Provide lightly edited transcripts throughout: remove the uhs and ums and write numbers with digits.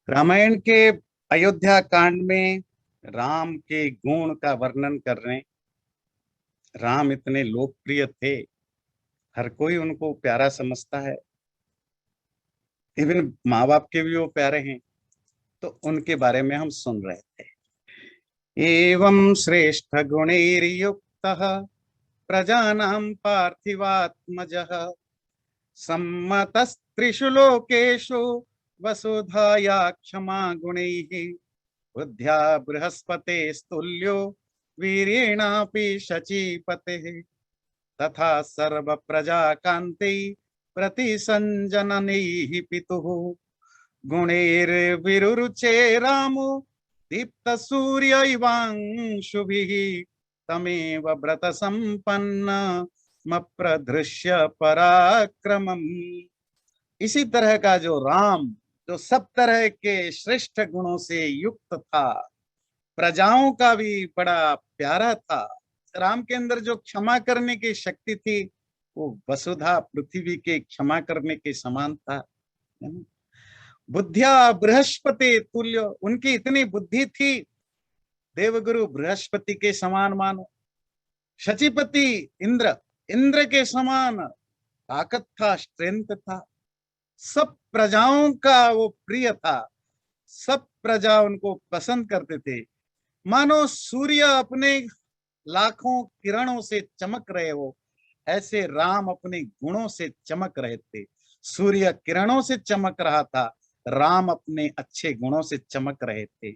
रामायण के अयोध्या कांड में राम के गुण का वर्णन कर रहे हैं। राम इतने लोकप्रिय थे, हर कोई उनको प्यारा समझता है। इवन माँ बाप के भी वो प्यारे हैं। तो उनके बारे में हम सुन रहे थे। एवं श्रेष्ठ गुणैर्युक्तः प्रजानां पार्थिवात्मजः सम्मतस्त्रिषु लोकेषु वसुधाया क्षमा गुणैः बुद्ध्या बृहस्पते स्तुल्यो वीरेणापि शचीपते तथा सर्व प्रजा कांति प्रतिसंजननैः पितुः गुणैर्विरुरुचे रामो दीप्त सूर्य इवांशुभिः तमेव व्रत संपन्न प्रदृश्य पराक्रमम्। इसी तरह का जो राम, जो सब तरह के श्रेष्ठ गुणों से युक्त था, प्रजाओं का भी बड़ा प्यारा था। राम के अंदर जो क्षमा करने की शक्ति थी, वो वसुधा पृथ्वी के क्षमा करने के समान था। बुद्धिया बृहस्पति तुल्य, उनकी इतनी बुद्धि थी, देवगुरु बृहस्पति के समान मानो। शचीपति इंद्र, इंद्र के समान ताकत था, स्ट्रेंथ था। सब प्रजाओं का वो प्रिय था, सब प्रजा उनको पसंद करते थे। मानो सूर्य अपने लाखों किरणों से चमक रहे हो, ऐसे राम अपने गुणों से चमक रहे थे। सूर्य किरणों से चमक रहा था, राम अपने अच्छे गुणों से चमक रहे थे।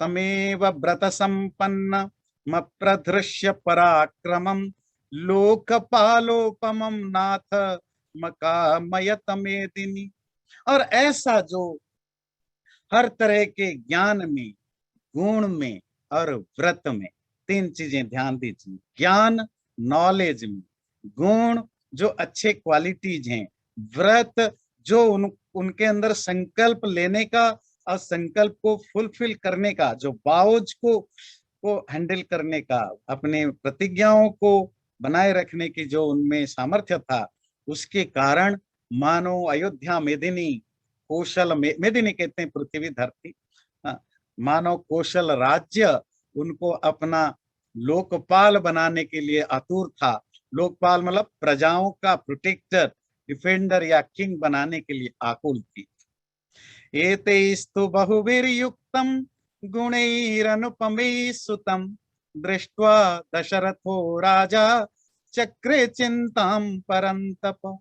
तमेव व्रत संपन्न प्रदृश्य पराक्रमम लोकपालोपमम नाथ मकामयत मेदिनी। और ऐसा जो हर तरह के ज्ञान में, गुण में और व्रत में, तीन चीजें ध्यान दीजिए। ज्ञान नॉलेज में, गुण जो अच्छे क्वालिटीज हैं, व्रत जो उनके अंदर संकल्प लेने का और संकल्प को फुलफिल करने का, जो बाउज को हैंडल करने का, अपने प्रतिज्ञाओं को बनाए रखने की जो उनमें सामर्थ्य था, उसके कारण मानो अयोध्या मेदिनी, कौशल मेदिनी कहते हैं पृथ्वी धरती, मानो कौशल राज्य उनको अपना लोकपाल बनाने के लिए आतुर था। लोकपाल मतलब प्रजाओं का प्रोटेक्टर, डिफेंडर या किंग बनाने के लिए आकुल थी। एतैस्तु बहुवीर्युक्तं गुणैरनुपमैः सुतं दृष्ट्वा दशरथो राजा चक्रे चिंतां परन्तप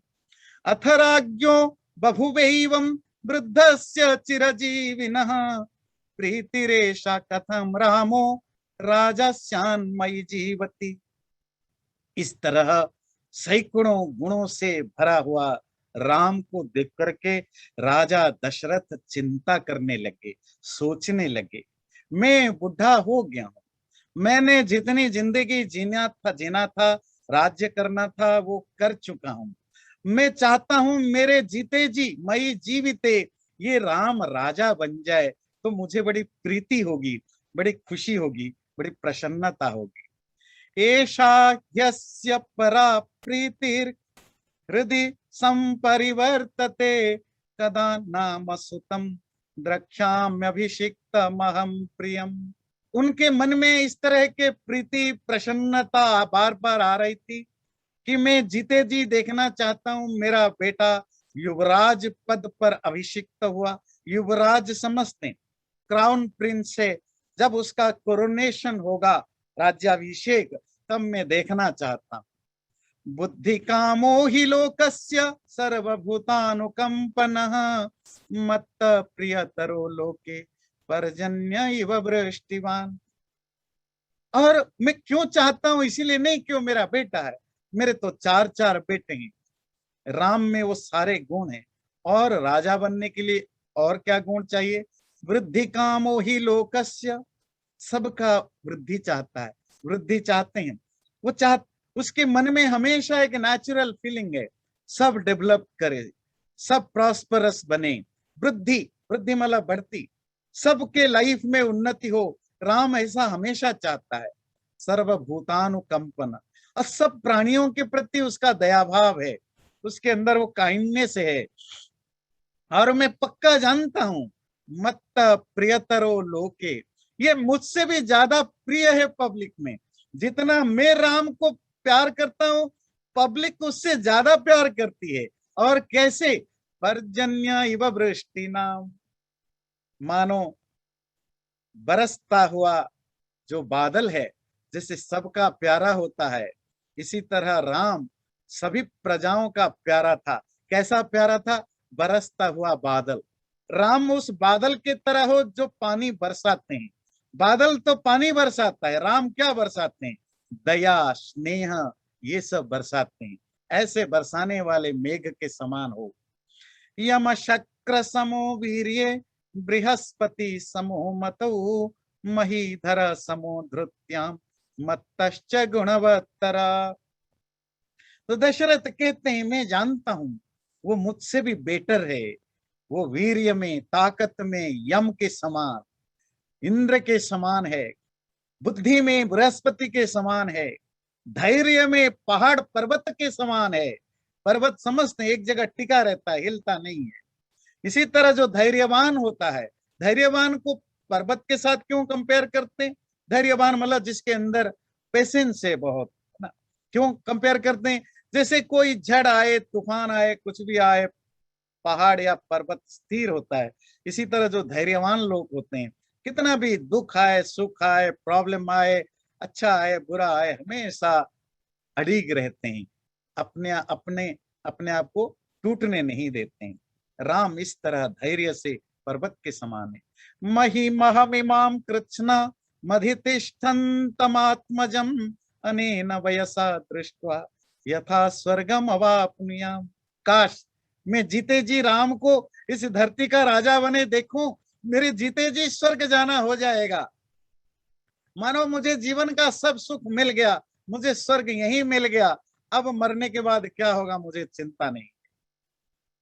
अथ राज्ञो बभुवैवं वृद्धस्य चिरजीविनः प्रीतिरेषा कथम रामो राजस्यान्मयी जीवति। इस तरह सैकड़ों गुणों से भरा हुआ राम को देख करके राजा दशरथ चिंता करने लगे, सोचने लगे, मैं बुढ़ा हो गया हूं, मैंने जितनी जिंदगी जीना था, राज्य करना था, वो कर चुका हूं। मैं चाहता हूं मेरे जीते जी, मई जीविते, ये राम राजा बन जाए तो मुझे बड़ी प्रीति होगी, बड़ी खुशी होगी, बड़ी प्रसन्नता होगी। एषा ह्यस्य परा प्रीतिर हृदि संपरिवर्तते कदा नाम सुतम द्रक्ष्याम्यभिषिक्तमहं प्रियम। उनके मन में इस तरह के प्रीति प्रसन्नता बार बार आ रही थी कि मैं जीते जी देखना चाहता हूं मेरा बेटा युवराज पद पर अभिषिक्त हुआ। युवराज समझते, क्राउन प्रिंस है, जब उसका कोरोनेशन होगा, राज्याभिषेक, तब मैं देखना चाहता हूं। बुद्धि कामो हि लोकस्य सर्वभूतानुकंपनः मत्त प्रियतरो लोके पर्जन्य इव वृष्टिवान। और मैं क्यों चाहता हूं, इसीलिए नहीं क्यों मेरा बेटा है, मेरे तो चार चार बेटे हैं। राम में वो सारे गुण हैं। और राजा बनने के लिए और क्या गुण चाहिए? वृद्धि कामो ही लोकस्य, सबका वृद्धि चाहता है, वृद्धि चाहते हैं। वो उसके मन में हमेशा एक नेचुरल फीलिंग है, सब डेवलप करे, सब प्रॉस्परस बने। वृद्धि, वृद्धि मतलब बढ़ती, सबके लाइफ में उन्नति हो, राम ऐसा हमेशा चाहता है। सर्वभूतानुकंपन, और सब प्राणियों के प्रति उसका दया भाव है, उसके अंदर वो काइंडनेस है। और मैं पक्का जानता हूं मत्त प्रियतरो लोके, ये मुझसे भी ज्यादा प्रिय है पब्लिक में। जितना मैं राम को प्यार करता हूं, पब्लिक उससे ज्यादा प्यार करती है। और कैसे? पर्जन्य इव वृष्टि नाम, मानो बरसता हुआ जो बादल है, जैसे सबका प्यारा होता है, इसी तरह राम सभी प्रजाओं का प्यारा था। कैसा प्यारा था? बरसता हुआ बादल। राम उस बादल के तरह हो जो पानी बरसाते हैं। बादल तो पानी बरसाता है, राम क्या बरसाते हैं? दया, स्नेह, ये सब बरसाते हैं। ऐसे बरसाने वाले मेघ के समान हो। यम शक्र समो वीर्ये, बृहस्पति समो मतौ, महीधर समो धृत्याम, मत्तश्च गुणवत्तरा। तो दशरथ कहते हैं, मैं जानता हूं वो मुझसे भी बेटर है। वो वीर्य में, ताकत में यम के समान, इंद्र के समान है। बुद्धि में बृहस्पति के समान है। धैर्य में पहाड़ पर्वत के समान है। पर्वत समझते एक जगह टिका रहता है, हिलता नहीं है। इसी तरह जो धैर्यवान होता है, धैर्यवान को पर्वत के साथ क्यों कंपेयर करते हैं? धैर्यवान मतलब जिसके अंदर पेशेंस है बहुत, ना। क्यों कंपेयर करते हैं? जैसे कोई झड़ आए, तूफान आए, कुछ भी आए, पहाड़ या पर्वत स्थिर होता है। इसी तरह जो धैर्यवान लोग होते हैं, कितना भी दुख आए, सुख आए, प्रॉब्लम आए, अच्छा आए, बुरा आए, हमेशा अड़िग रहते हैं। अपने अपने अपने आप को टूटने नहीं देते हैं। राम इस तरह धैर्य से पर्वत के समान है। मही महमिमाम कृष्ण मधितिष्ठन्तमात्मजम, अनेन वयसा दृष्ट्वा यथा स्वर्गम अवाप्नुयाम। काश मैं जीते जी राम को इस धरती का राजा बने देखूं, मेरे जीते जी स्वर्ग जाना हो जाएगा। मानो मुझे जीवन का सब सुख मिल गया, मुझे स्वर्ग यहीं मिल गया। अब मरने के बाद क्या होगा मुझे चिंता नहीं।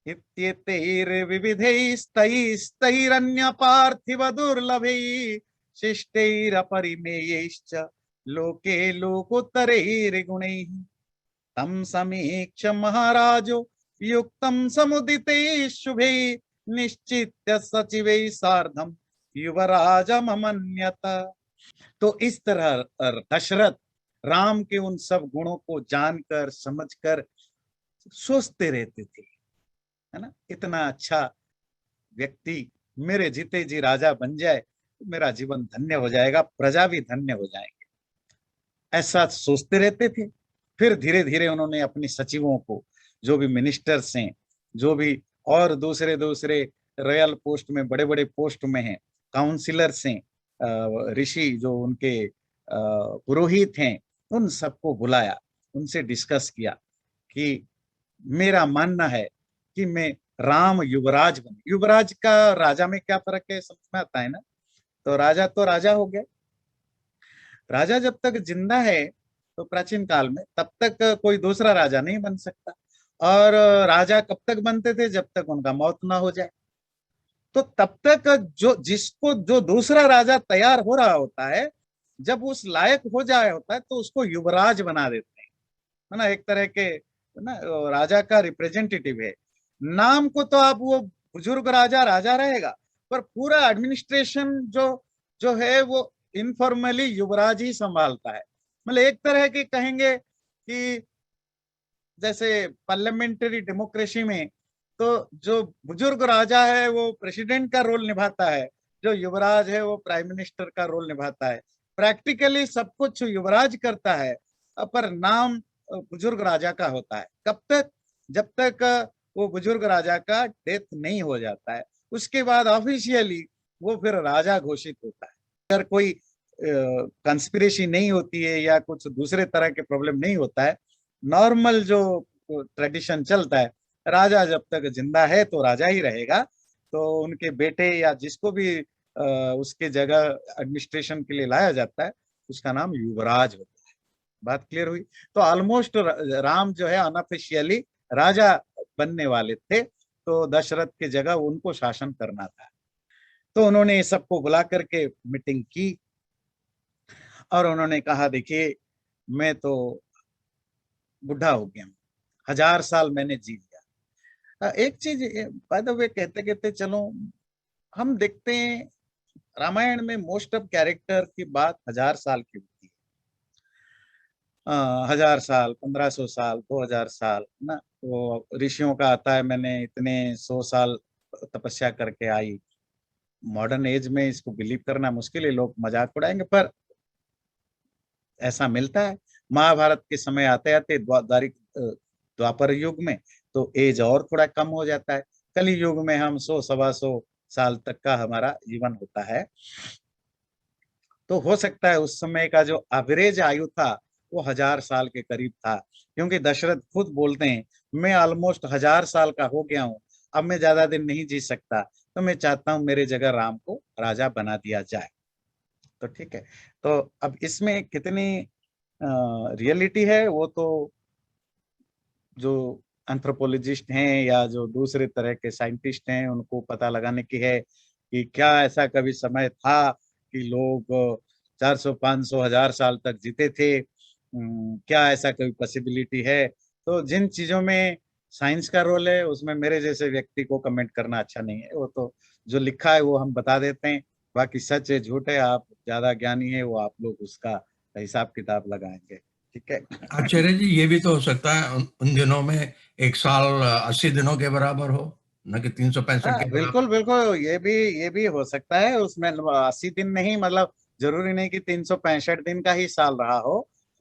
इत्येतैर्विविधैस्तैस्तैरन्य पार्थिव दुर्लभैः शिष्टैरपरिमेयैश्च लोके लोकोत्तरैर्गुणैः तं समीक्ष्य महाराजो युक्तं समुदितैः शुभैः निश्चित्य सचिवैः सार्धं युवराजममन्यत। तो इस तरह दशरथ राम के उन सब गुणों को जानकर समझकर सोचते रहते थे, है ना। इतना अच्छा व्यक्ति मेरे जीते जी राजा बन जाए तो मेरा जीवन धन्य हो जाएगा, प्रजा भी धन्य हो जाएंगे, ऐसा सोचते रहते थे। फिर धीरे धीरे उन्होंने अपने सचिवों को, जो भी मिनिस्टर्स हैं, जो भी और दूसरे दूसरे रॉयल पोस्ट में, बड़े बड़े पोस्ट में हैं, काउंसिलर्स हैं, ऋषि जो उनके पुरोहित हैं, उन सबको बुलाया, उनसे डिस्कस किया कि मेरा मानना है कि मैं राम युवराज बने। युवराज का राजा में क्या फर्क है समझ में आता है ना। तो राजा हो गया। राजा जब तक जिंदा है, तो प्राचीन काल में, तब तक कोई दूसरा राजा नहीं बन सकता। और राजा कब तक बनते थे? जब तक उनका मौत ना हो जाए। तो तब तक जो जिसको जो दूसरा राजा तैयार हो रहा होता है, जब उस लायक हो जाए होता है, तो उसको युवराज बना देते हैं, है ना। एक तरह के, है ना, राजा का रिप्रेजेंटेटिव है। नाम को तो आप वो बुजुर्ग राजा राजा रहेगा, पर पूरा एडमिनिस्ट्रेशन जो जो है वो इनफॉर्मली युवराज ही संभालता है। मतलब एक तरह के कहेंगे कि जैसे पार्लियामेंट्री डेमोक्रेसी में, तो जो बुजुर्ग राजा है वो प्रेसिडेंट का रोल निभाता है, जो युवराज है वो प्राइम मिनिस्टर का रोल निभाता है। प्रैक्टिकली सब कुछ युवराज करता है, पर नाम बुजुर्ग राजा का होता है। कब तक? जब तक वो बुजुर्ग राजा का डेथ नहीं हो जाता है, उसके बाद ऑफिशियली वो फिर राजा घोषित होता है। अगर कोई कंस्पिरेसी नहीं होती है या कुछ दूसरे तरह के प्रॉब्लम नहीं होता है, नॉर्मल जो ट्रेडिशन चलता है, राजा जब तक जिंदा है तो राजा ही रहेगा। तो उनके बेटे या जिसको भी उसके जगह एडमिनिस्ट्रेशन के लिए लाया जाता है, उसका नाम युवराज होता है। बात क्लियर हुई? तो ऑलमोस्ट राम जो है अनऑफिशियली राजा बनने वाले थे, तो दशरथ के जगह उनको शासन करना था। तो उन्होंने सबको बुला करके मीटिंग की और उन्होंने कहा, देखिए मैं तो बुढ़ा हो गया हूँ, 1000 साल मैंने जी लिया। एक चीज बाय द वे कहते कहते चलो, हम देखते हैं रामायण में मोस्ट ऑफ कैरेक्टर की बात 1000 साल की होती है। 1000 साल, 1500 साल, 2000 साल ना। वो ऋषियों का आता है मैंने इतने 100 साल तपस्या करके आई। मॉडर्न एज में इसको बिलीव करना मुश्किल है, लोग मजाक उड़ाएंगे, पर ऐसा मिलता है। महाभारत के समय आते आते द्वापर युग में तो एज और थोड़ा कम हो जाता है। कली युग में हम 100 सवा 100 साल तक का हमारा जीवन होता है। तो हो सकता है उस समय का जो एवरेज आयु था वो 1000 साल के करीब था, क्योंकि दशरथ खुद बोलते हैं मैं ऑलमोस्ट 1000 साल का हो गया हूँ, अब मैं ज्यादा दिन नहीं जी सकता, तो मैं चाहता हूँ मेरे जगह राम को राजा बना दिया जाए। तो ठीक है। तो अब इसमें कितनी रियलिटी है वो तो जो एंथ्रोपोलॉजिस्ट हैं या जो दूसरे तरह के साइंटिस्ट हैं उनको पता लगाने की है कि क्या ऐसा कभी समय था कि लोग 400 500 1000 साल तक जीते थे। क्या ऐसा कोई पॉसिबिलिटी है। तो जिन चीजों में साइंस का रोल है उसमें मेरे जैसे व्यक्ति को कमेंट करना अच्छा नहीं है। वो तो जो लिखा है वो हम बता देते हैं, बाकी सच है झूठ है आप ज्यादा ज्ञानी है वो आप लोग उसका हिसाब किताब लगाएंगे। ठीक है। आचार्य जी, ये भी तो हो सकता है उन दिनों में एक साल 80 दिनों के बराबर हो, न कि 365 हाँ के बिल्कुल बराबर। बिल्कुल, ये भी हो सकता है। उसमें 80 दिन नहीं, मतलब जरूरी नहीं कि 365 दिन का ही साल रहा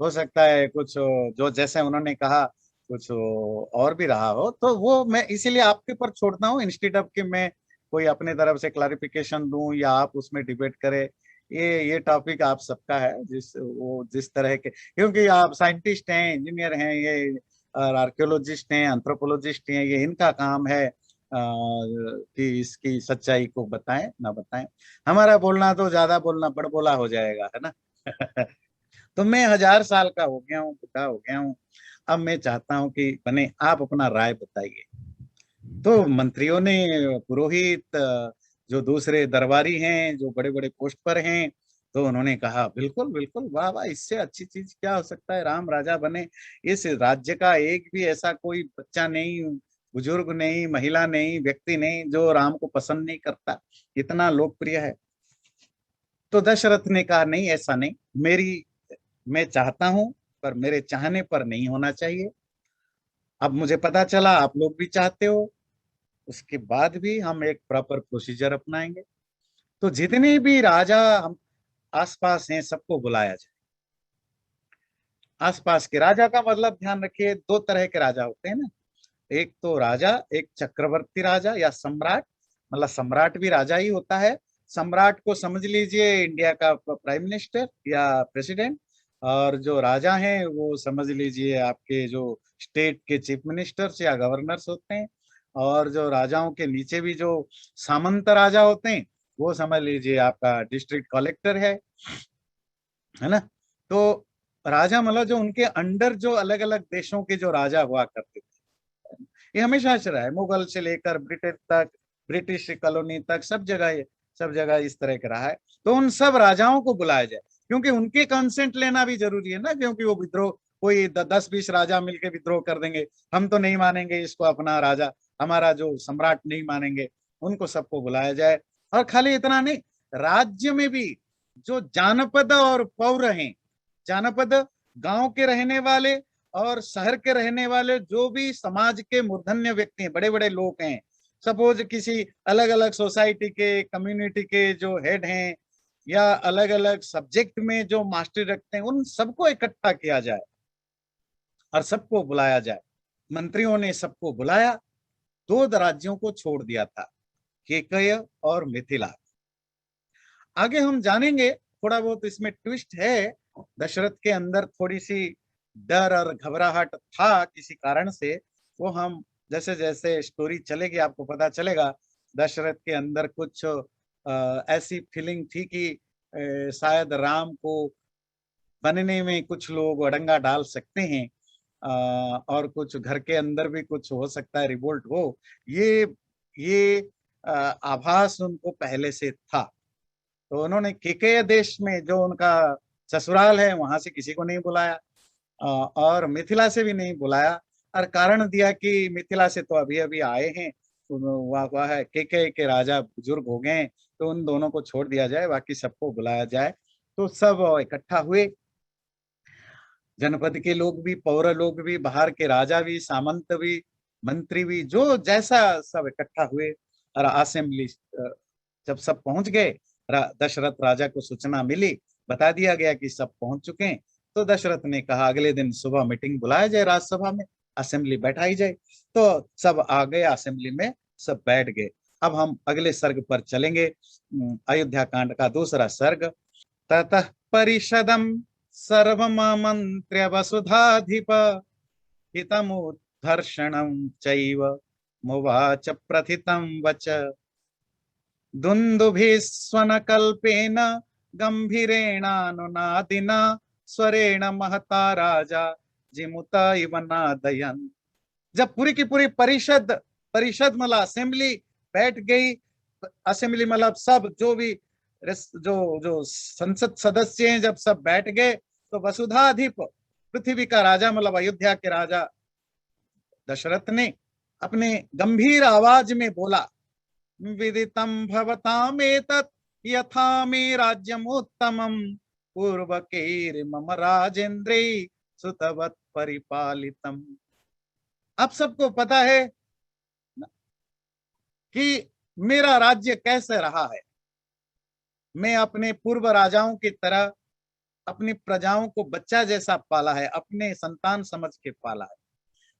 हो सकता है कुछ जो जैसे उन्होंने कहा कुछ और भी रहा हो। तो वो मैं इसीलिए आपके ऊपर छोड़ता हूँ, इंस्टीट्यूट ऑफ कि मैं कोई अपने तरफ से क्लैरिफिकेशन दूं या आप उसमें डिबेट करें। ये टॉपिक आप सबका है, जिस तरह के, क्योंकि आप साइंटिस्ट हैं, इंजीनियर हैं, ये आर्कियोलॉजिस्ट हैं, एंथ्रोपोलॉजिस्ट हैं, ये इनका काम है कि इसकी सच्चाई को बताएं ना बताएं। हमारा बोलना तो ज्यादा बोलना बड़बोला हो जाएगा, है ना। तो मैं 1000 साल का हो गया हूँ, बुढ़ा हो गया हूँ। अब मैं चाहता हूँ कि बने आप अपना राय बताइए। तो मंत्रियों ने, पुरोहित, जो दूसरे दरबारी हैं जो बड़े बड़े पोस्ट पर हैं, तो उन्होंने कहा बिल्कुल बिल्कुल, वाह वाह, इससे अच्छी चीज क्या हो सकता है, राम राजा बने। इस राज्य का एक भी ऐसा कोई बच्चा नहीं, बुजुर्ग नहीं, महिला नहीं, व्यक्ति नहीं जो राम को पसंद नहीं करता, इतना लोकप्रिय है। तो दशरथ ने कहा नहीं, ऐसा नहीं, मेरी मैं चाहता हूं पर मेरे चाहने पर नहीं होना चाहिए। अब मुझे पता चला आप लोग भी चाहते हो, उसके बाद भी हम एक प्रॉपर प्रोसीजर अपनाएंगे। तो जितने भी राजा हम आसपास हैं सबको बुलाया जाए। आसपास के राजा का मतलब ध्यान रखिए, दो तरह के राजा होते हैं ना। एक तो राजा, एक चक्रवर्ती राजा या सम्राट, मतलब सम्राट भी राजा ही होता है। सम्राट को समझ लीजिए इंडिया का प्राइम मिनिस्टर या प्रेसिडेंट, और जो राजा हैं वो समझ लीजिए आपके जो स्टेट के चीफ मिनिस्टर्स या गवर्नर्स होते हैं। और जो राजाओं के नीचे भी जो सामंत राजा होते हैं वो समझ लीजिए आपका डिस्ट्रिक्ट कलेक्टर है ना। तो राजा मतलब जो उनके अंडर जो अलग अलग देशों के जो राजा हुआ करते थे, ये हमेशा से रहा है, मुगल से लेकर ब्रिटिश तक, ब्रिटिश कॉलोनी तक, सब जगह इस तरह का रहा है। तो उन सब राजाओं को बुलाया जाए, क्योंकि उनके कंसेंट लेना भी जरूरी है ना, क्योंकि वो विद्रोह, कोई 10 20 राजा मिलके विद्रोह कर देंगे, हम तो नहीं मानेंगे इसको अपना राजा, हमारा जो सम्राट नहीं मानेंगे। उनको सबको बुलाया जाए। और खाली इतना नहीं, राज्य में भी जो जानपद और पौर हैं, जानपद गांव के रहने वाले और शहर के रहने वाले, जो भी समाज के मूर्धन्य व्यक्ति हैं, बड़े बड़े लोग हैं, सपोज किसी अलग अलग सोसाइटी के, कम्युनिटी के जो हेड हैं, या अलग अलग सब्जेक्ट में जो मास्टरी रखते हैं, उन सबको इकट्ठा किया जाए और सबको बुलाया जाए। मंत्रियों ने सबको बुलाया। दो राज्यों को छोड़ दिया था, केकय और मिथिला। आगे हम जानेंगे, थोड़ा बहुत इसमें ट्विस्ट है। दशरथ के अंदर थोड़ी सी डर और घबराहट था किसी कारण से, वो हम जैसे जैसे स्टोरी चलेगी आपको पता चलेगा। दशरथ के अंदर कुछ ऐसी फीलिंग थी कि शायद राम को बनने में कुछ लोग अड़ंगा डाल सकते हैं, और कुछ घर के अंदर भी कुछ हो सकता है, रिवोल्ट हो। ये ये आभास उनको पहले से था। तो उन्होंने केकय देश में जो उनका ससुराल है वहां से किसी को नहीं बुलाया, और मिथिला से भी नहीं बुलाया। और कारण दिया कि मिथिला से तो अभी अभी आए हैं, वह है के राजा बुजुर्ग हो गए, तो उन दोनों को छोड़ दिया जाए, बाकी सबको बुलाया जाए। तो सब इकट्ठा हुए, जनपद के लोग भी, पौर लोग भी, बाहर के राजा भी, सामंत भी, मंत्री भी, जो जैसा सब इकट्ठा हुए। और असेंबली जब सब पहुंच गए, दशरथ राजा को सूचना मिली, बता दिया गया कि सब पहुंच चुके हैं। तो दशरथ ने कहा अगले दिन सुबह मीटिंग बुलाया जाए राज्यसभा में, असेंबली बैठाई जाए। तो सब आ गए, असेंबली में सब बैठ गए। अब हम अगले सर्ग पर चलेंगे, अयोध्या कांड का दूसरा सर्ग। ततः परिषदम सर्वमंत्र्य वसुधाधिप हितमुद्धर्षणं चैव मुवाच प्रथितं वच दुन्दुभिस्वनकल्पेन गंभीरेणानुनादिना स्वरेण महता राजा जिमुत इव नादयन्। जब पूरी की पूरी परिषद, परिषद मतलब असेंबली बैठ गई, असेंबली मतलब सब जो भी जो जो संसद सदस्य हैं, जब सब बैठ गए, तो वसुधाधिप पृथ्वी का राजा मतलब अयोध्या के राजा दशरथ ने अपने गंभीर आवाज में बोला, विदितं भवताम एतत् यथा मे राज्यमुत्तमं पूर्वकैर्मम राजेन्द्रे सुतवत् परिपालितम्। आप सबको पता है कि मेरा राज्य कैसे रहा है। मैं अपने पूर्व राजाओं की तरह अपनी प्रजाओं को बच्चा जैसा पाला है, अपने संतान समझ के पाला है।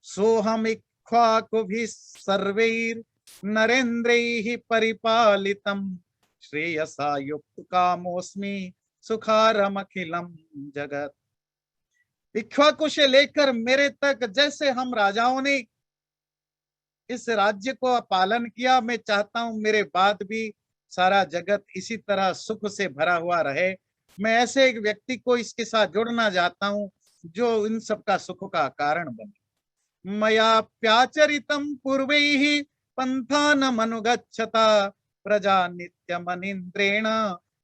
सोहम इक्ष्वाकु भी सर्वैर नरेंद्रैः परिपालितम श्रेयसा युक्त कामोस्मि सुखारमखिलम जगत। इक्ष्वाकु से लेकर मेरे तक जैसे हम राजाओं ने इस राज्य को पालन किया, मैं चाहता हूं मेरे बाद भी सारा जगत इसी तरह सुख से भरा हुआ रहे। मैं ऐसे एक व्यक्ति को इसके साथ जोड़ना चाहता हूं जो इन सब का सुख का कारण बने। मया प्याचरितम पूर्वैः पंथानमनुगच्छता प्रजा नित्यमनिन्द्रेण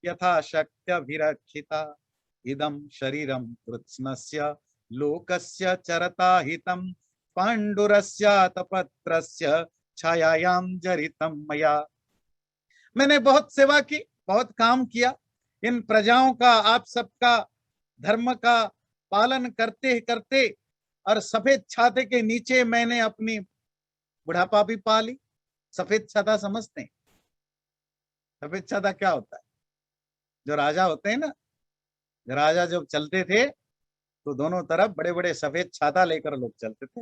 यथा शक्त्यभिरक्षिता इदं शरीरं कृत्स्नस्य लोकस्य चरता हितं पांडुरस्यातपत्रस्य छायायां जरितम मया। मैंने बहुत सेवा की, बहुत काम किया, इन प्रजाओं का, आप सबका धर्म का पालन करते करते, और सफेद छाते के नीचे मैंने अपनी बुढ़ापा भी पा ली। सफेद छाता समझते हैं? सफेद छाता क्या होता है? जो राजा होते हैं ना, राजा जब चलते थे तो दोनों तरफ बड़े बड़े सफेद छाता लेकर लोग चलते थे।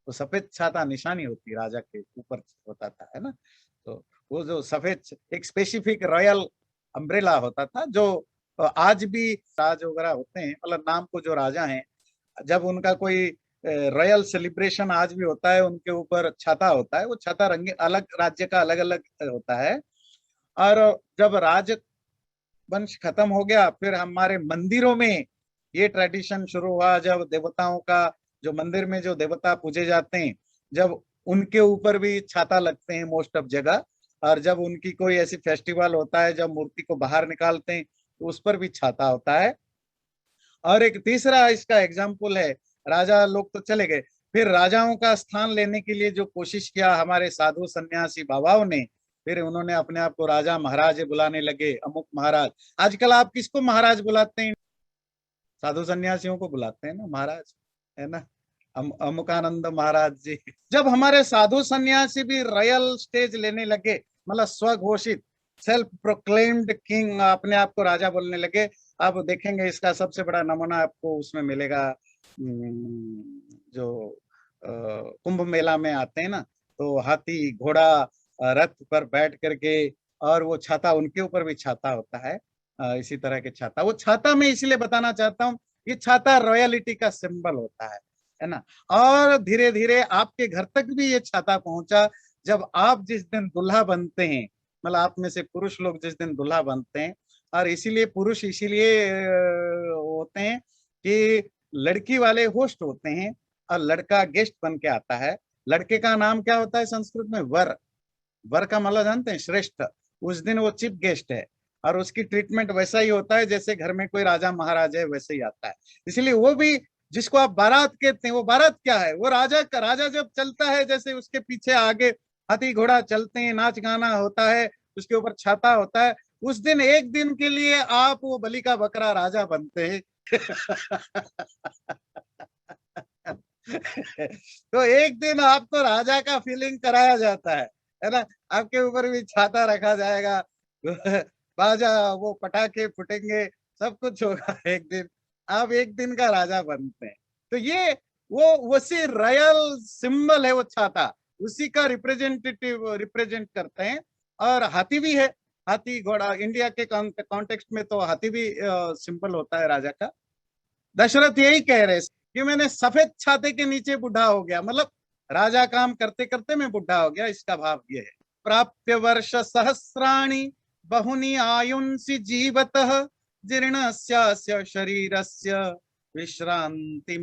तो सफेद छाता निशानी होती राजा के ऊपर होता था, है ना। तो वो जो सफेद एक स्पेसिफिक रॉयल अम्ब्रेला होता था, जो आज भी राज वगैरह होते हैं, मतलब नाम को जो राजा हैं, जब उनका कोई रॉयल सेलिब्रेशन आज भी होता है, उनके ऊपर छाता होता है। वो छाता रंग अलग राज्य का अलग अलग होता है। और जब राज वंश खत्म हो गया, फिर हमारे मंदिरों में ये ट्रेडिशन शुरू हुआ, जब देवताओं का, जो मंदिर में जो देवता पूजे जाते हैं, जब उनके ऊपर भी छाता लगते हैं मोस्ट ऑफ जगह। और जब उनकी कोई ऐसी फेस्टिवल होता है, जब मूर्ति को बाहर निकालते हैं, तो उस पर भी छाता होता है। और एक तीसरा इसका एग्जाम्पल है, राजा लोग तो चले गए, फिर राजाओं का स्थान लेने के लिए जो कोशिश किया हमारे साधु सन्यासी बाबाओं ने, फिर उन्होंने अपने आप को राजा महाराज बुलाने लगे, अमुक महाराज। आजकल आप किसको महाराज बुलाते हैं? साधु सन्यासियों को बुलाते हैं ना महाराज, है ना। अमुकानंद महाराज जी। जब हमारे साधु सन्यासी भी रॉयल स्टेज लेने लगे, मतलब स्वघोषित सेल्फ प्रोक्लेम्ड किंग, अपने आप को राजा बोलने लगे, आप देखेंगे इसका सबसे बड़ा नमूना आपको उसमें मिलेगा। जो कुंभ मेला में आते हैं ना, तो हाथी घोड़ा रथ पर बैठ करके, और वो छाता, उनके ऊपर भी छाता होता है, इसी तरह के छाता। वो छाता मैं इसलिए बताना चाहता हूँ, ये छाता रॉयलिटी का सिंबल होता है ना। और धीरे धीरे आपके घर तक भी ये छाता पहुंचा, जब आप जिस दिन दूल्हा बनते हैं, मतलब आप में से पुरुष लोग जिस दिन दूल्हा बनते हैं। और इसीलिए पुरुष इसीलिए होते हैं कि लड़की वाले होस्ट होते हैं और लड़का गेस्ट बन के आता है। लड़के का नाम क्या होता है संस्कृत में? वर। वर का मतलब जानते हैं? श्रेष्ठ। उस दिन वो चीफ गेस्ट है, और उसकी ट्रीटमेंट वैसा ही होता है जैसे घर में कोई राजा महाराजा है, वैसे ही आता है। इसलिए वो भी, जिसको आप बारात कहते हैं, वो बारात क्या है? वो राजा का, राजा जब चलता है, जैसे उसके पीछे आगे हाथी घोड़ा चलते हैं, नाच गाना होता है, उसके ऊपर छाता होता है। उस दिन एक दिन के लिए आप वो बलि का बकरा राजा बनते हैं। तो एक दिन आपको राजा का फीलिंग कराया जाता है ना। आपके ऊपर भी छाता रखा जाएगा, बाजा, वो पटाखे फूटेंगे, सब कुछ होगा एक दिन। आप एक दिन का राजा बनते हैं। तो ये वो उसी रॉयल सिंबल है वो छाता, उसी का रिप्रेजेंटेटिव रिप्रेजेंट करते हैं। और हाथी भी है, हाथी घोड़ा इंडिया के कॉन्टेक्स्ट में तो हाथी भी सिंबल होता है राजा का। दशरथ यही कह रहे कि मैंने सफेद छाते के नीचे बुढ़ा हो गया, मतलब राजा काम करते करते मैं बुढ़ा हो गया, इसका भाव ये है। प्राप्य वर्ष सहस्राणि बहुनि आयुंसि जीवतः जीर्णस्यास्य शरीरस्य विश्रांतिमभिरोचये।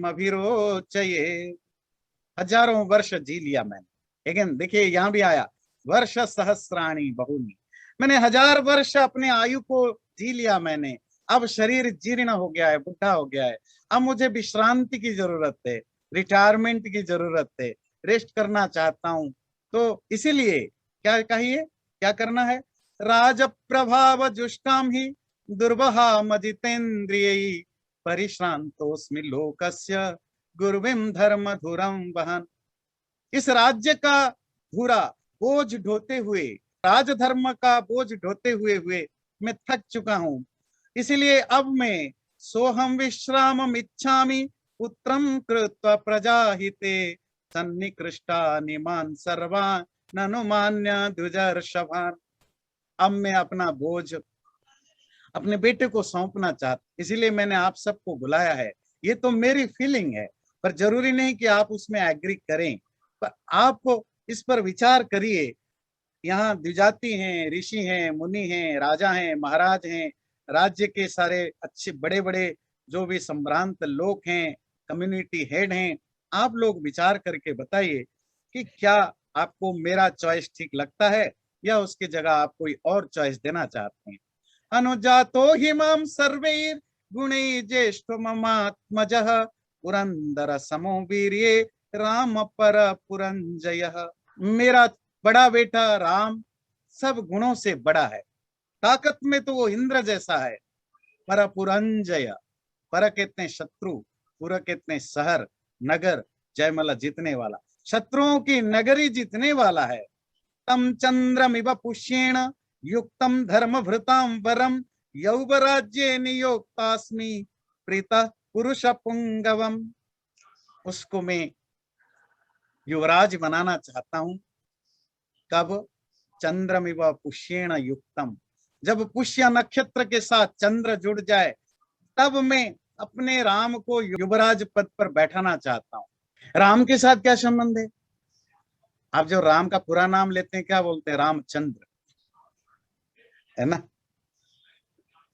हजारों वर्ष जी लिया मैंने, लेकिन देखिए यहां भी आया वर्ष सहस्राणि बहुनि, मैंने 1000 वर्ष अपने आयु को जी लिया मैंने। अब शरीर जीर्ण हो गया है, बुढ़ा हो गया है, अब मुझे विश्रांति की जरूरत है, रिटायरमेंट की जरूरत है, रेस्ट करना चाहता हूं। तो इसीलिए क्या कहिए क्या करना है? राज प्रभाव जुष्टाम ही दुर्वहा मदितेन्द्रिय परिश्रांतोस्मि लोकस्य गुरुविम धर्म धुरम वहन। इस राज्य का धुरा बोझ ढोते हुए, राजधर्म का बोझ ढोते हुए हुए मैं थक चुका हूं। इसलिए अब मैं सोहम विश्राम इच्छामि पुत्रम कृत्वा प्रजाहिते सन्निकृष्टा निमान सर्वान ननुमान्य द्विजर्षभान। अब मैं अपना बोझ अपने बेटे को सौंपना चाहता, इसीलिए मैंने आप सबको बुलाया है। ये तो मेरी फीलिंग है, पर जरूरी नहीं कि आप उसमें एग्री करें, पर आप इस पर विचार करिए। यहाँ द्विजाति हैं, ऋषि हैं, मुनि हैं, राजा हैं, महाराज हैं, राज्य के सारे अच्छे बड़े बड़े जो भी संभ्रांत लोग हैं, कम्युनिटी हेड हैं। आप लोग विचार करके बताइए कि क्या आपको मेरा चॉइस ठीक लगता है, या उसकी जगह आप कोई और चॉइस देना चाहते हैं। अनुजातो हिमाम सर्वैर गुणै ज्येष्ठ ममात्मजः पुरंदर समो वीर्ये राम पर पुरंजयः। मेरा बड़ा बेटा राम सब गुणों से बड़ा है, ताकत में तो वो इंद्र जैसा है। पर पुरंजय, पर कितने शत्रु, पुर कितने शहर नगर जयमला जीतने वाला, शत्रुओं की नगरी जीतने वाला है। तम चंद्रमिव पुष्येण युक्तम धर्म भृताम वरम यौवराज्ये नियोक्तास्मि प्रीता पुरुष पुंगवम। उसको मैं युवराज बनाना चाहता हूं। कब? चंद्रमिव पुष्येण युक्तम, जब पुष्य नक्षत्र के साथ चंद्र जुड़ जाए तब मैं अपने राम को युवराज पद पर बैठाना चाहता हूं। राम के साथ क्या संबंध है? आप जो राम का पूरा नाम लेते हैं क्या बोलते हैं? रामचंद्र, है ना।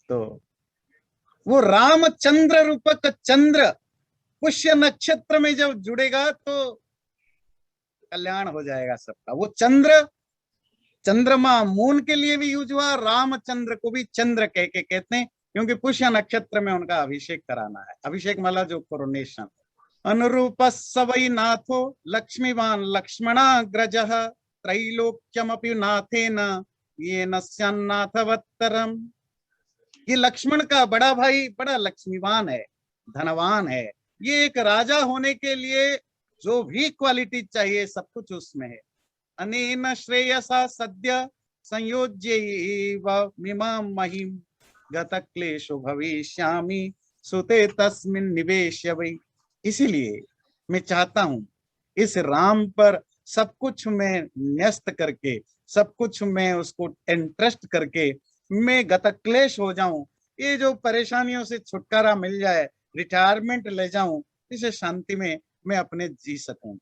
तो वो रामचंद्र रूपक चंद्र पुष्य नक्षत्र में जब जुड़ेगा तो कल्याण हो जाएगा सबका। वो चंद्र, चंद्रमा मून के लिए भी यूज हुआ, रामचंद्र को भी चंद्र कह के कहते हैं, क्योंकि पुष्य नक्षत्र में उनका अभिषेक कराना है। अभिषेक माला जो कोरोनेशन। अनुरूप वै नाथो लक्ष्मीवान लक्ष्मणाग्रजः त्रैलोक्यमपि नाथेन येन स्यान्नाथवत्तरम्। ये लक्ष्मण का बड़ा भाई बड़ा लक्ष्मीवान है, धनवान है। ये एक राजा होने के लिए जो भी क्वालिटी चाहिए सब कुछ उसमें है। अनेन श्रेयसा सद्य संयोज्यैव मिमां महिम गतक्लेशो भविष्यामि सुते तस्मिन् निवेश्य वै। इसीलिए मैं चाहता हूं इस राम पर सब कुछ मैं न्यस्त करके, सब कुछ मैं उसको इंटरेस्ट करके मैं गतक्लेश हो जाऊं। ये जो परेशानियों से छुटकारा मिल जाए, रिटायरमेंट ले जाऊं, इसे शांति में मैं अपने जी सकूं।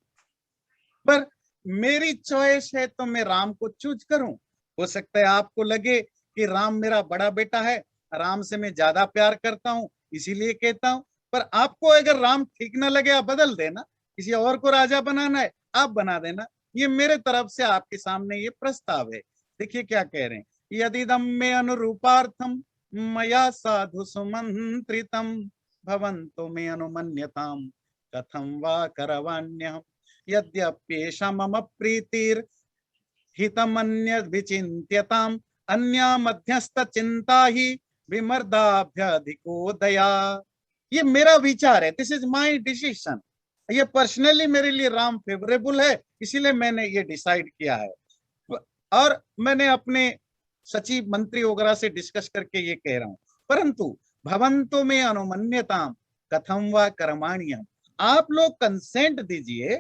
पर मेरी चॉइस है तो मैं राम को चूज करूं। हो सकता है आपको लगे कि राम मेरा बड़ा बेटा है, राम से मैं ज्यादा प्यार करता हूं इसीलिए कहता हूं। पर आपको अगर राम ठीक ना लगे आप बदल देना, किसी और को राजा बनाना है आप बना देना। ये मेरे तरफ से आपके सामने ये प्रस्ताव है। देखिए क्या कह रहे हैं। यदिदम में अनुरूपार्थम मया साधु सुमंत्रितम भवन्तो में अनुमन्यताम कथम वा करवाण्यहम् यद्यप्येषा मम प्रीतिर हितमन्यद् विचिन्त्यताम् अन्या मध्यस्थ चिंता ही विमर्दाभ्यधिको दया। ये मेरा विचार है, दिस इज माय डिसीजन। ये पर्सनली मेरे लिए राम फेवरेबल है, इसीलिए मैंने ये डिसाइड किया है। और मैंने अपने सचिव मंत्री वगैरह से डिस्कस करके ये कह रहा हूं। परंतु भवंतो में अनुमन्यताम कथम व कर्माण्यम, आप लोग कंसेंट दीजिए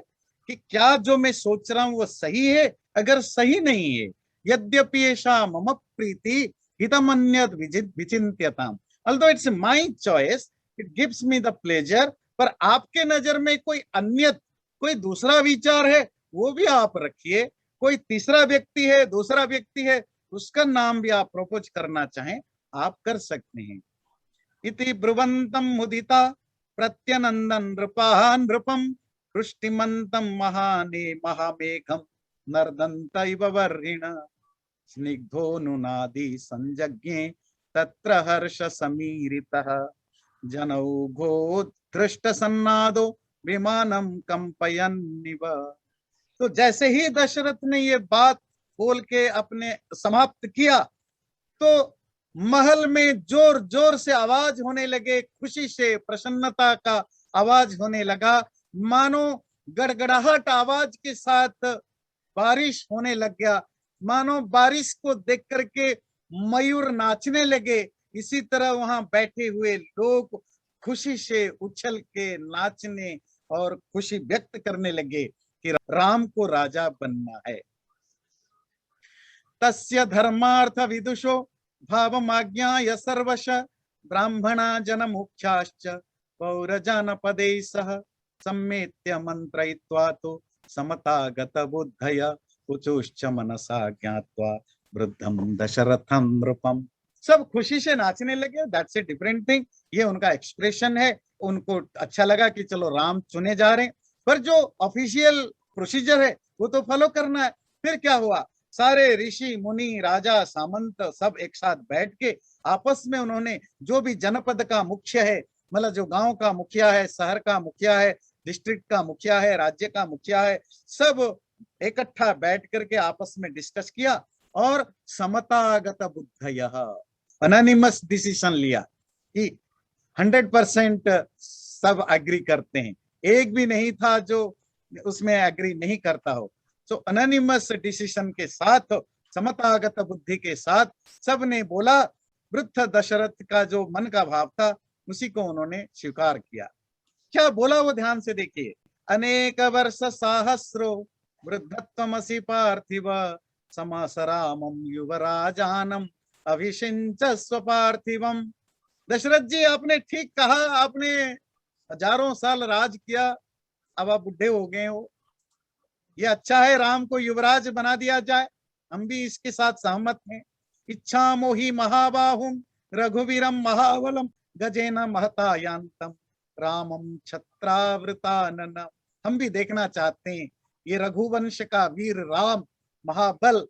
कि क्या जो मैं सोच रहा हूं वो सही है। अगर सही नहीं है, यद्यपि ऐसा मम प्रीति हितमन्यद विचिन्त्यताम, although it's my choice, it gives me the pleasure, पर आपके नजर में कोई अन्य कोई दूसरा विचार है वो भी आप रखिए। कोई तीसरा व्यक्ति है, दूसरा व्यक्ति है, उसका नाम भी आप प्रपोज करना चाहें आप कर सकते हैं। इति ब्रुवंतम मुदिता प्रत्यनंदन नृपा नृपम वृष्टिमंतम महाने महामेघम नर्दंत इव वर्षिण स्निग्धो नुनादि संजज्ञे तत्र हर्ष समीरितः जनौघो दृष्ट सन्नादो विमानम कंपयन्निव। तो जैसे ही दशरथ ने ये बात बोल के अपने समाप्त किया तो महल में जोर जोर से आवाज होने लगे, खुशी से प्रसन्नता का आवाज होने लगा, मानो गड़गड़ाहट आवाज के साथ बारिश होने लग गया, मानो बारिश को देख करके मयूर नाचने लगे। इसी तरह वहां बैठे हुए लोग खुशी से उछल के नाचने और खुशी व्यक्त करने लगे कि राम को राजा बनना है। तस्य धर्मार्थ विदुषो भावमाज्ञाय सर्वश ब्राह्मणा जन मुख्याश्च पौरजनपदे सह सम्मेत्य मंत्रयित्वा तो समतागत बुद्धय उचुश्च मनसा ज्ञात्वा वृद्धम दशरथम नृपम। सब खुशी से नाचने लगे, दैट्स ए डिफरेंट थिंग, ये उनका एक्सप्रेशन है, उनको अच्छा लगा कि चलो राम चुने जा रहे हैं। पर जो ऑफिशियल प्रोसीजर है वो तो फॉलो करना है। फिर क्या हुआ, सारे ऋषि मुनि राजा सामंत सब एक साथ बैठ के आपस में उन्होंने जो भी जनपद का मुख्य है, मतलब जो गांव का मुखिया है, शहर का मुखिया है, डिस्ट्रिक्ट का मुखिया है, राज्य का मुखिया है, सब इकट्ठा बैठ करके आपस में डिस्कस किया और समतागत बुद्धयः अनोनिमस डिसीजन लिया कि 100% सब एग्री करते हैं, एक भी नहीं था जो उसमें एग्री नहीं करता हो। तो अनोनिमस डिसीजन के साथ, समतागत बुद्धि के साथ सबने बोला, वृद्ध दशरथ का जो मन का भाव था उसी को उन्होंने स्वीकार किया। क्या बोला वो ध्यान से देखिए, अनेक वर्ष सहस्रो वृद्धत्वमसि पार्थिव समासरामम युवराजानम अभिषिंच स्वपार्थिवम। दशरथ जी आपने ठीक कहा, आपने हजारों साल राज किया, अब आप बुढ़े हो गए हो, ये अच्छा है राम को युवराज बना दिया जाए, हम भी इसके साथ सहमत हैं। इच्छा मोहि महाबाहुम रघुवीरम महाबलम गजेन महतायांतम रामम छत्रावृतानन। हम भी देखना चाहते हैं ये रघुवंश का वीर राम महाबल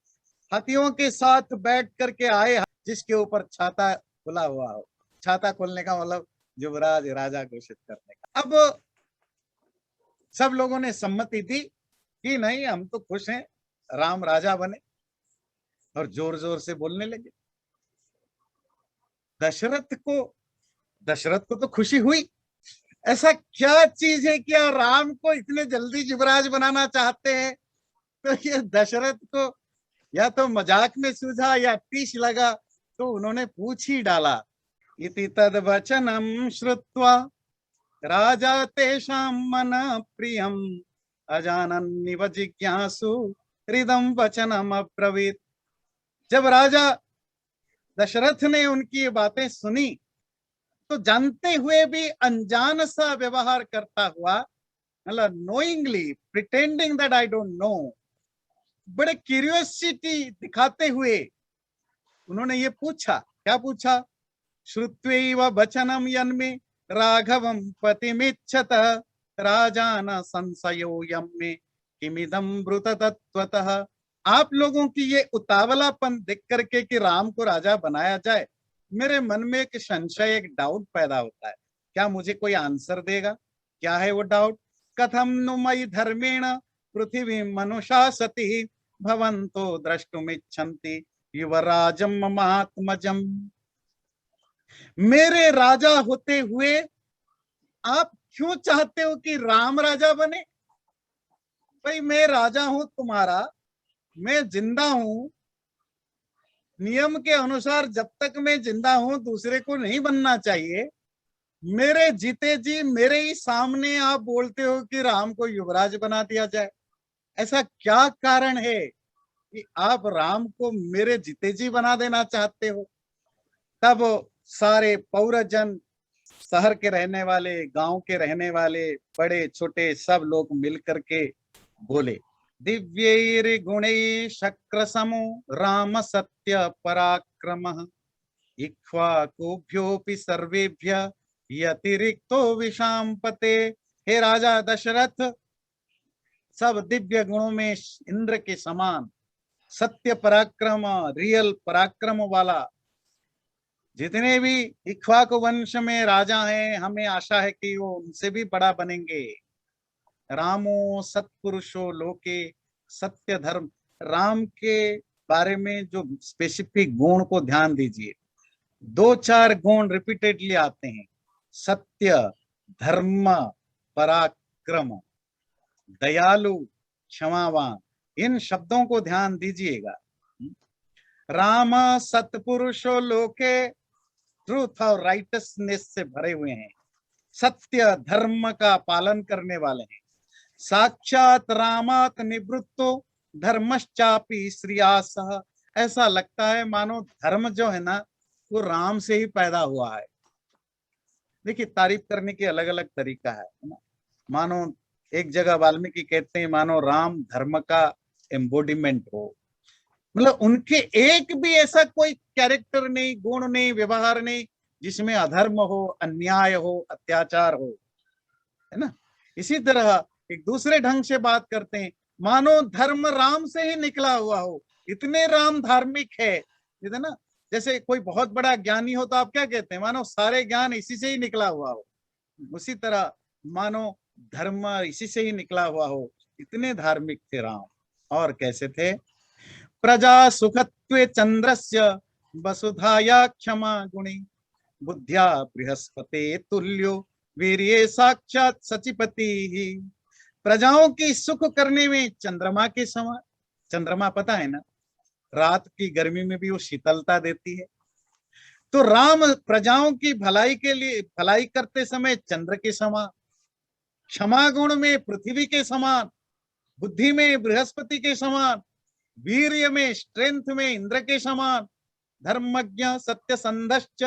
हाथियों के साथ बैठ करके आए, जिसके ऊपर छाता खुला हुआ हो। छाता खोलने का मतलब युवराज राजा घोषित करने का। अब सब लोगों ने सम्मति दी कि नहीं, हम तो खुश हैं राम राजा बने, और जोर जोर से बोलने लगे। दशरथ को तो खुशी हुई, ऐसा क्या चीज है कि राम को इतने जल्दी युवराज बनाना चाहते हैं। तो ये दशरथ को या तो मजाक में सूझा या तीस लगा, तो उन्होंने पूछ ही डाला, इति तद वचनम श्रुत्वा राजा तेषां मन प्रियम अजानन्निव जिज्ञासु हृदम वचनम अब्रवीत। जब राजा दशरथ ने उनकी ये बातें सुनी तो जानते हुए भी अनजान सा व्यवहार करता हुआ, मतलब knowingly pretending that I don't know, बड़े क्यूरियोसिटी दिखाते हुए उन्होंने ये पूछा। क्या पूछा, श्रुत्वैव वचनम यन्मे राघवम पतिमिच्छत राजान संशयो यम्मे किमिदं ब्रुत तत्वतः। आप लोगों की ये उतावलापन देख करके कि राम को राजा बनाया जाए, मेरे मन में एक संशय, एक डाउट पैदा होता है। क्या मुझे कोई आंसर देगा? क्या है वो डाउट? कथम नु मयि धर्मेण पृथ्वी मनुषा सती भवन्तो द्रष्टुमिच्छन्ति युवराजम महात्मजम। मेरे राजा होते हुए आप क्यों चाहते हो कि राम राजा बने? भाई मैं राजा हूं तुम्हारा, मैं जिंदा हूं, नियम के अनुसार जब तक मैं जिंदा हूं दूसरे को नहीं बनना चाहिए। मेरे जीते जी मेरे ही सामने आप बोलते हो कि राम को युवराज बना दिया जाए। ऐसा क्या कारण है कि आप राम को मेरे जीते जी बना देना चाहते हो? तब सारे पौरजन, शहर के रहने वाले, गांव के रहने वाले, बड़े छोटे सब लोग मिलकर के बोले, दिव्यैर्गुणैः शक्रसमो राम सत्य पराक्रमः इक्ष्वाकुभ्योऽपि सर्वेभ्यः यतिरिक्तो विशाम्पते। हे राजा दशरथ, सब दिव्य गुणों में इंद्र के समान, सत्य पराक्रम, रियल पराक्रम वाला, जितने भी इक्ष्वाकु वंश में राजा हैं, हमें आशा है कि वो उनसे भी बड़ा बनेंगे। रामो सत्पुरुषो लोके सत्य धर्म। राम के बारे में जो स्पेसिफिक गुण को ध्यान दीजिए, 2-4 गुण रिपीटेडली आते हैं, सत्य, धर्म, पराक्रम, दयालु, क्षमावान। इन शब्दों को ध्यान दीजिएगा। राम सत्पुरुषो लोके, ट्रूथ और राइटसनेस से भरे हुए हैं, सत्य धर्म का पालन करने वाले हैं। साक्षात रामात निवृत्तो धर्मश्चापि श्रियासः। ऐसा लगता है मानो धर्म जो है ना वो राम से ही पैदा हुआ है। देखिए, तारीफ करने की अलग अलग तरीका है ना। मानो एक जगह वाल्मीकि कहते हैं मानो राम धर्म का एम्बोडिमेंट हो, मतलब उनके एक भी ऐसा कोई कैरेक्टर नहीं, गुण नहीं, व्यवहार नहीं जिसमें अधर्म हो, अन्याय हो, अत्याचार हो, है ना। इसी तरह एक दूसरे ढंग से बात करते हैं, मानो धर्म राम से ही निकला हुआ हो, इतने राम धार्मिक है ना। जैसे कोई बहुत बड़ा ज्ञानी हो तो आप क्या कहते हैं, मानो सारे ज्ञान इसी से ही निकला हुआ हो। उसी तरह मानो धर्म इसी से ही निकला हुआ हो, इतने धार्मिक थे राम। और कैसे थे? प्रजा सुखत्वे चंद्रस्य वसुधाया क्षमा गुणी बुद्ध्या बृहस्पते तुल्यो वीर्ये साक्षात सचिपति ही। प्रजाओं की सुख करने में चंद्रमा के समान। चंद्रमा पता है ना, रात की गर्मी में भी वो शीतलता देती है। तो राम प्रजाओं की भलाई के लिए, भलाई करते समय चंद्र के समान, क्षमा गुण में पृथ्वी के समान, बुद्धि में बृहस्पति के समान, वीर्य में, स्ट्रेंथ में इंद्र के समान, धर्मज्ञ सत्यसंधश्च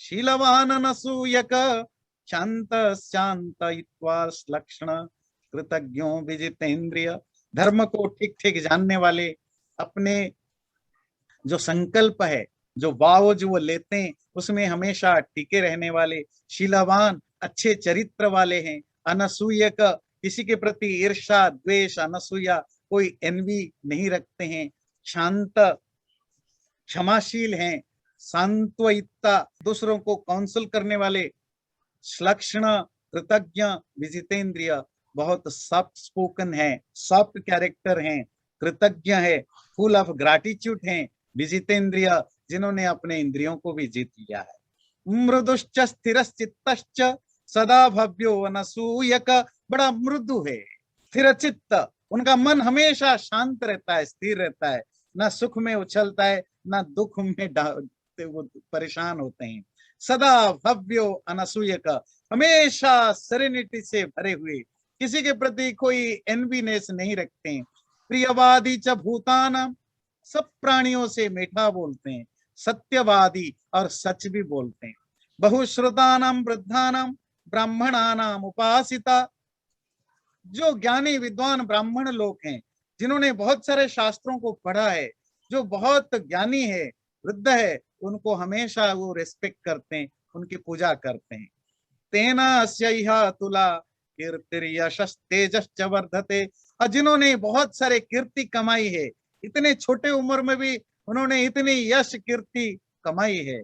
शीलवान अनसूयक शांत शांत लक्षण कृतज्ञों विजितेंद्रिय। धर्म को ठीक ठीक जानने वाले, अपने जो संकल्प है, जो वाव जो वो लेते हैं उसमें हमेशा टिके रहने वाले, शीलवान, अच्छे चरित्र वाले हैं, अनसूयक, किसी के प्रति ईर्ष्या द्वेष अनसूया, कोई एनवी नहीं रखते हैं, शांत, क्षमाशील हैं, सांत्वयिता, दूसरों को काउंसिल करने वाले, श्लक्षण, कृतज्ञ, विजितेंद्रिय, बहुत सॉफ्ट स्पोकन है, सॉफ्ट कैरेक्टर हैं, कृतज्ञ है, फुल ऑफ ग्रैटिट्यूड हैं, विजितेंद्रिय, जिन्होंने अपने इंद्रियों को भी जीत लिया है। मृदुश्च स्थिरश्चित्तश्च सदा भव्यो अनसूयक। बड़ा मृदु है, स्थिर चित्त, उनका मन हमेशा शांत रहता है, स्थिर रहता है, ना सुख में उछलता है, ना दुख में वो परेशान होते हैं। सदा भव्यो अनसूयक, हमेशा सेरेनिटी से भरे हुए, किसी के प्रति कोई एनवीनेस नहीं रखते हैं। प्रियवादी च भूतानाम, सब प्राणियों से मीठा बोलते हैं, सत्यवादी और सच भी बोलते हैं। बहुश्रुतानाम वृद्धानाम ब्राह्मणानाम उपासिता, जो ज्ञानी विद्वान ब्राह्मण लोग हैं, जिन्होंने बहुत सारे शास्त्रों को पढ़ा है, जो बहुत ज्ञानी है, वृद्ध है, उनको हमेशा वो रिस्पेक्ट करते हैं, उनकी पूजा करते हैं। तेना अस्यैह तुला कीर्तिर्यशस् तेजश्च वर्धते। और जिन्होंने बहुत सारे कीर्ति कमाई है, इतने छोटे उम्र में भी उन्होंने इतनी यश कीर्ति कमाई है।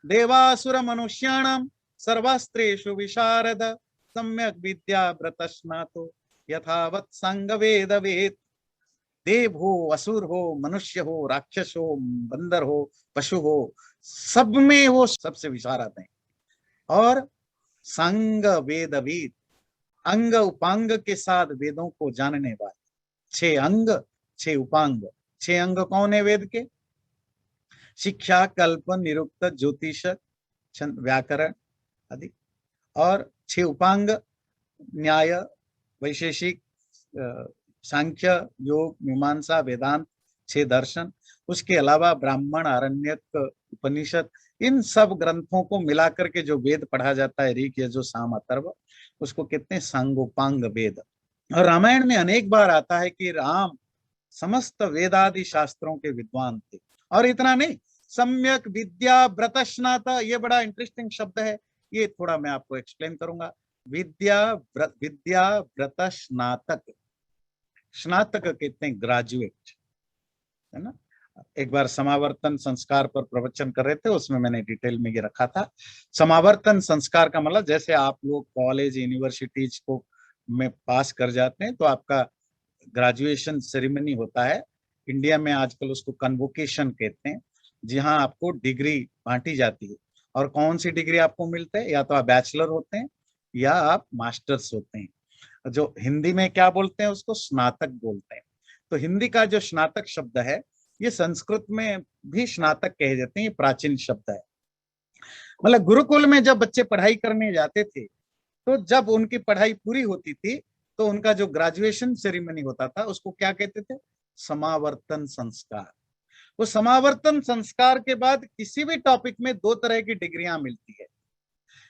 देवासुर मनुष्याणाम सर्वास्त्रेषु विशारद सम्यक विद्या व्रतस्नातो यथावत् संग वेद वेद। देव हो, असुर हो, मनुष्य हो, राक्षस हो, बंदर हो, पशु हो, सब में वो सबसे विशारद हैं। और सांग वेदविद, अंग उपांग के साथ वेदों को जानने वाले, 6 अंग 6 उपांग। 6 अंग कौन है वेद के? शिक्षा, कल्प, निरुक्त, ज्योतिष, छंद, व्याकरण आदि। और 6 उपांग न्याय, वैशेषिक, सांख्य, योग, मीमांसा, वेदांत, 6 दर्शन। उसके अलावा ब्राह्मण, आरण्यक, उपनिषद, इन सब ग्रंथों को मिलाकर के जो वेद पढ़ा जाता है, ऋक, यजुर, साम, अथर्व, उसको कहते हैं सांगोपांग वेद। और रामायण में अनेक बार आता है कि राम समस्त वेदादि शास्त्रों के विद्वान थे। और इतना नहीं, सम्यक विद्या व्रतस्नात, ये बड़ा इंटरेस्टिंग शब्द है, ये थोड़ा मैं आपको एक्सप्लेन करूंगा। विद्या व्रत स्नातक, स्नातक कहते हैं ग्रेजुएट, है ना। एक बार समावर्तन संस्कार पर प्रवचन कर रहे थे, उसमें मैंने डिटेल में ये रखा था। समावर्तन संस्कार का मतलब जैसे आप लोग कॉलेज यूनिवर्सिटीज को में पास कर जाते हैं तो आपका ग्रेजुएशन सेरेमनी होता है। इंडिया में आजकल उसको कन्वोकेशन कहते हैं, जहां आपको डिग्री बांटी जाती है। और कौन सी डिग्री आपको मिलते हैं? या तो आप बैचलर होते हैं या आप मास्टर्स होते हैं। जो हिंदी में क्या बोलते हैं, उसको स्नातक बोलते हैं। तो हिंदी का जो स्नातक शब्द है, ये संस्कृत में भी स्नातक कहे जाते हैं, ये प्राचीन शब्द है। मतलब गुरुकुल में जब बच्चे पढ़ाई करने जाते थे, तो जब उनकी पढ़ाई पूरी होती थी तो उनका जो ग्रेजुएशन सेरेमनी होता था उसको क्या कहते थे? समावर्तन संस्कार। वो समावर्तन संस्कार के बाद किसी भी टॉपिक में 2 तरह की डिग्रियां मिलती है।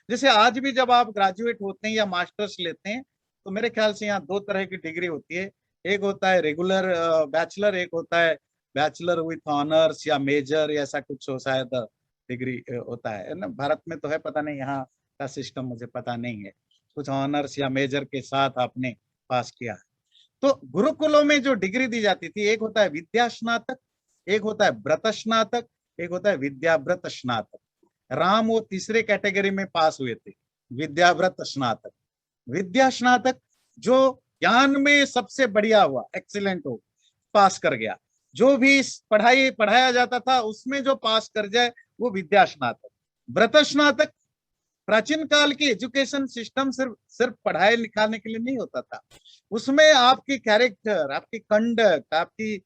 जैसे आज भी जब आप ग्रेजुएट होते हैं या मास्टर्स लेते हैं, तो मेरे ख्याल से यहाँ 2 तरह की डिग्री होती है। एक होता है रेगुलर बैचलर, एक होता है बैचलर विथ ऑनर्स या मेजर, या ऐसा कुछ हो शायद डिग्री होता है ना। भारत में तो है, पता नहीं यहाँ का सिस्टम मुझे पता नहीं है। कुछ ऑनर्स या मेजर के साथ आपने पास किया है। तो गुरुकुलों में जो डिग्री दी जाती थी, एक होता है विद्या स्नातक, एक होता है व्रत स्नातक, एक होता है विद्याव्रत स्नातक। राम वो तीसरे कैटेगरी में पास हुए थे, विद्याव्रत स्नातक। विद्या स्नातक जो ज्ञान में सबसे बढ़िया हुआ, एक्सीलेंट हो, पास कर गया। जो भी पढ़ाई पढ़ाया जाता था उसमें जो पास कर जाए वो विद्या स्नातक। व्रत स्नातक, प्राचीन काल की एजुकेशन सिस्टम सिर्फ सिर्फ पढ़ाई लिखाने के लिए नहीं होता था। उसमें आपकी कैरेक्टर, आपकी कंडक्ट, आपकी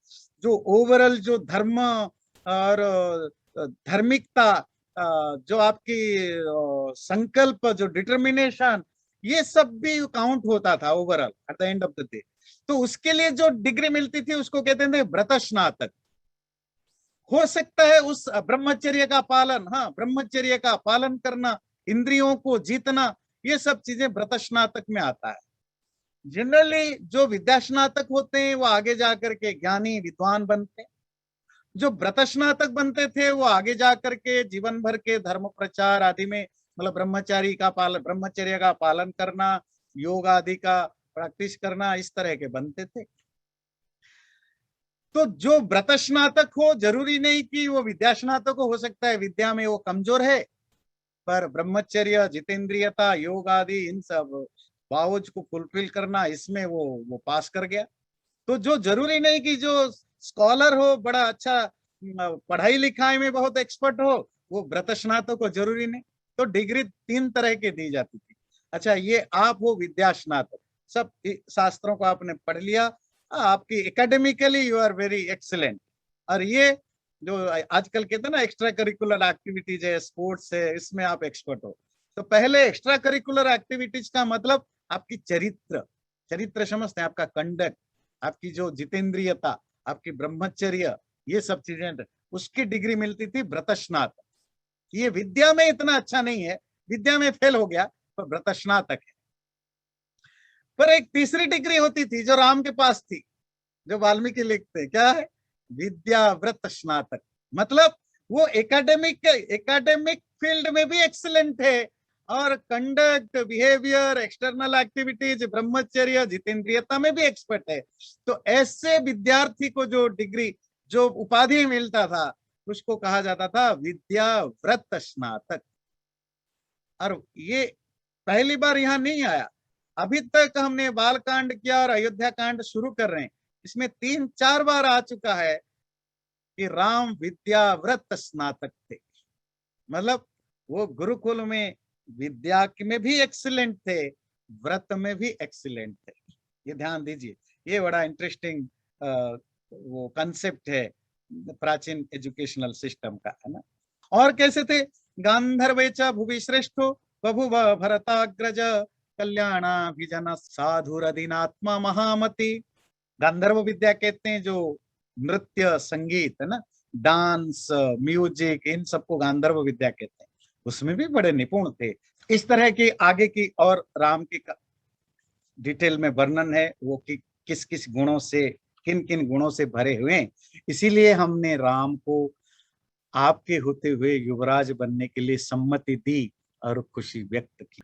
जो ओवरऑल जो धर्म और धार्मिकता, जो आपकी संकल्प, जो डिटर्मिनेशन, ये सब भी काउंट होता था overall at the end of the day. तो उसके लिए जो डिग्री मिलती थी उसको कहते थे व्रत स्नातक। हो सकता है उस ब्रह्मचर्य का पालन, हाँ, ब्रह्मचर्य का पालन करना, इंद्रियों को जीतना, ये सब चीजें व्रत स्नातक में आता है। जनरली जो विद्या स्नातक होते हैं वो आगे जाकर के ज्ञानी विद्वान बनते हैं। जो व्रत स्नातक बनते थे वो आगे जाकर के जीवन भर के धर्म प्रचार आदि में, मतलब ब्रह्मचर्य का पालन करना, योग आदि का प्रैक्टिस करना, इस तरह के बनते थे। तो जो व्रत स्नातक हो, जरूरी नहीं कि वो विद्या स्नातक हो सकता है विद्या में वो कमजोर है, पर ब्रह्मचर्य, जितेंद्रियता, योग आदि इन सब बाउज को फुलफिल करना, इसमें वो पास कर गया। तो जो जरूरी नहीं कि जो स्कॉलर हो, बड़ा अच्छा पढ़ाई लिखाई में बहुत एक्सपर्ट हो, वो व्रत स्नातक हो, जरूरी नहीं। तो डिग्री 3 तरह की दी जाती थी। अच्छा, ये आप हो विद्या स्नातक, सब शास्त्रों को आपने पढ़ लिया, आपकी academically you are very excellent. और ये जो आजकल कहते हैं ना एक्स्ट्रा करिकुलर एक्टिविटीज है, स्पोर्ट्स है, इसमें आप एक्सपर्ट हो। तो पहले एक्स्ट्रा करिकुलर एक्टिविटीज का मतलब आपकी चरित्र, चरित्र समझते हैं, आपका कंडक्ट, आपकी जो जितेंद्रियता, आपकी ब्रह्मचर्य, ये सब चीजें, उसकी डिग्री मिलती थी व्रत स्नातक। ये विद्या में इतना अच्छा नहीं है, विद्या में फेल हो गया, तो व्रत स्नातक है। पर एक तीसरी डिग्री होती थी जो राम के पास थी, जो वाल्मीकि लिखते, क्या है? विद्या व्रत स्नातक। मतलब वो एकेडमिक फील्ड में भी एक्सीलेंट है, और कंडक्ट, बिहेवियर, एक्सटर्नल एक्टिविटीज, ब्रह्मचर्य, जितेंद्रियता में भी एक्सपर्ट है। तो ऐसे विद्यार्थी को जो डिग्री, जो उपाधि मिलता था, उसको कहा जाता था विद्या व्रत स्नातक। और ये पहली बार यहाँ नहीं आया, अभी तक हमने बाल कांड किया और अयोध्या कांड शुरू कर रहे हैं, इसमें 3-4 बार आ चुका है कि राम विद्याव्रत स्नातक थे, मतलब वो गुरुकुल में विद्या में भी एक्सीलेंट थे, व्रत में भी एक्सीलेंट थे। ये ध्यान दीजिए, ये बड़ा इंटरेस्टिंग वो कंसेप्ट है प्राचीन एजुकेशनल सिस्टम का, है ना। और कैसे थे? गांधर्वे च भुवि श्रेष्ठो बभुव भरताग्रज कल्याणाभिजन साधुरदिनात्मा महामति। गांधर्व विद्या कहते हैं जो नृत्य संगीत है ना, डांस म्यूजिक, इन सबको गांधर्व विद्या कहते हैं, उसमें भी बड़े निपुण थे। इस तरह की आगे की और राम की डिटेल में वर्णन है, वो कि किस किस गुणों से, किन किन गुणों से भरे हुए। इसीलिए हमने राम को आपके होते हुए युवराज बनने के लिए सम्मति दी और खुशी व्यक्त की।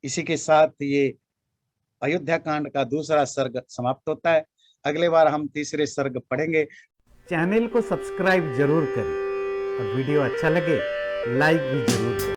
इसी के साथ ये अयोध्या कांड का दूसरा सर्ग समाप्त होता है। अगले बार हम तीसरे सर्ग पढ़ेंगे। चैनल को सब्सक्राइब जरूर करें और वीडियो अच्छा लगे लाइक भी जरूर करें।